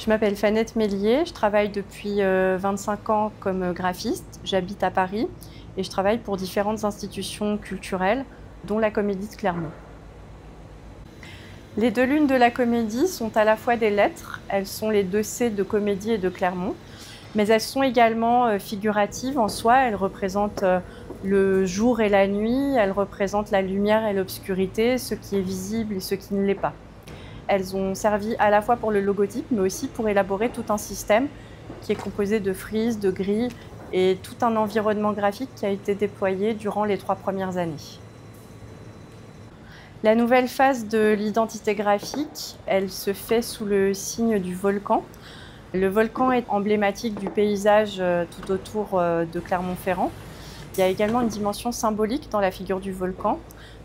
Je m'appelle Fanette Mélier, je travaille depuis 25 ans comme graphiste, j'habite à Paris et je travaille pour différentes institutions culturelles, dont la Comédie de Clermont. Les deux lunes de la Comédie sont à la fois des lettres, elles sont les deux C de Comédie et de Clermont, mais elles sont également figuratives en soi, elles représentent le jour et la nuit, elles représentent la lumière et l'obscurité, ce qui est visible et ce qui ne l'est pas. Elles ont servi à la fois pour le logotype, mais aussi pour élaborer tout un système qui est composé de frises, de grilles et tout un environnement graphique qui a été déployé durant les 3 premières années. La nouvelle phase de l'identité graphique, elle se fait sous le signe du volcan. Le volcan est emblématique du paysage tout autour de Clermont-Ferrand. Il y a également une dimension symbolique dans la figure du volcan,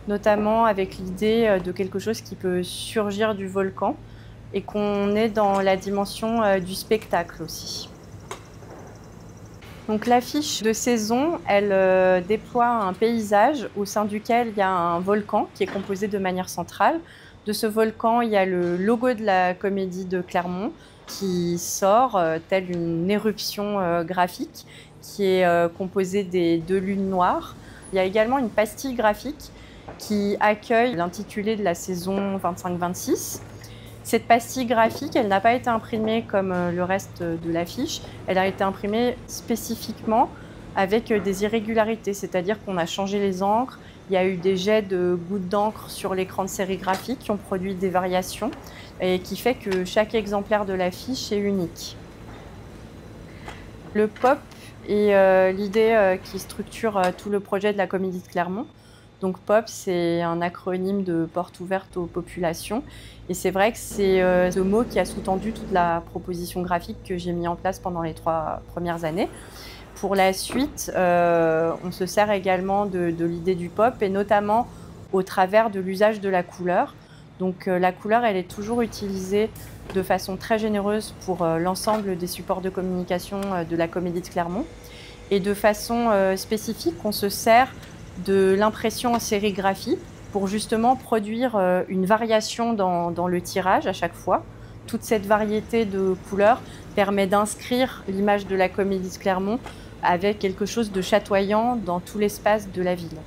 notamment avec l'idée de quelque chose qui peut surgir du volcan et qu'on est dans la dimension du spectacle aussi. Donc l'affiche de saison, elle déploie un paysage au sein duquel il y a un volcan qui est composé de manière centrale. De ce volcan, il y a le logo de la Comédie de Clermont qui sort telle une éruption graphique qui est composée des deux lunes noires. Il y a également une pastille graphique qui accueille l'intitulé de la saison 25-26. Cette pastille graphique, elle n'a pas été imprimée comme le reste de l'affiche, elle a été imprimée spécifiquement avec des irrégularités, c'est-à-dire qu'on a changé les encres, il y a eu des jets de gouttes d'encre sur l'écran de sérigraphie qui ont produit des variations et qui fait que chaque exemplaire de l'affiche est unique. Le POP est l'idée qui structure tout le projet de la Comédie de Clermont. Donc POP, c'est un acronyme de porte ouverte aux populations. Et c'est vrai que c'est ce mot qui a sous-tendu toute la proposition graphique que j'ai mis en place pendant les 3 premières années. Pour la suite, on se sert également de l'idée du POP et notamment au travers de l'usage de la couleur. Donc la couleur, elle est toujours utilisée de façon très généreuse pour l'ensemble des supports de communication de la Comédie de Clermont. Et de façon spécifique, on se sert de l'impression en sérigraphie pour justement produire une variation dans le tirage à chaque fois. Toute cette variété de couleurs permet d'inscrire l'image de la Comédie de Clermont avec quelque chose de chatoyant dans tout l'espace de la ville.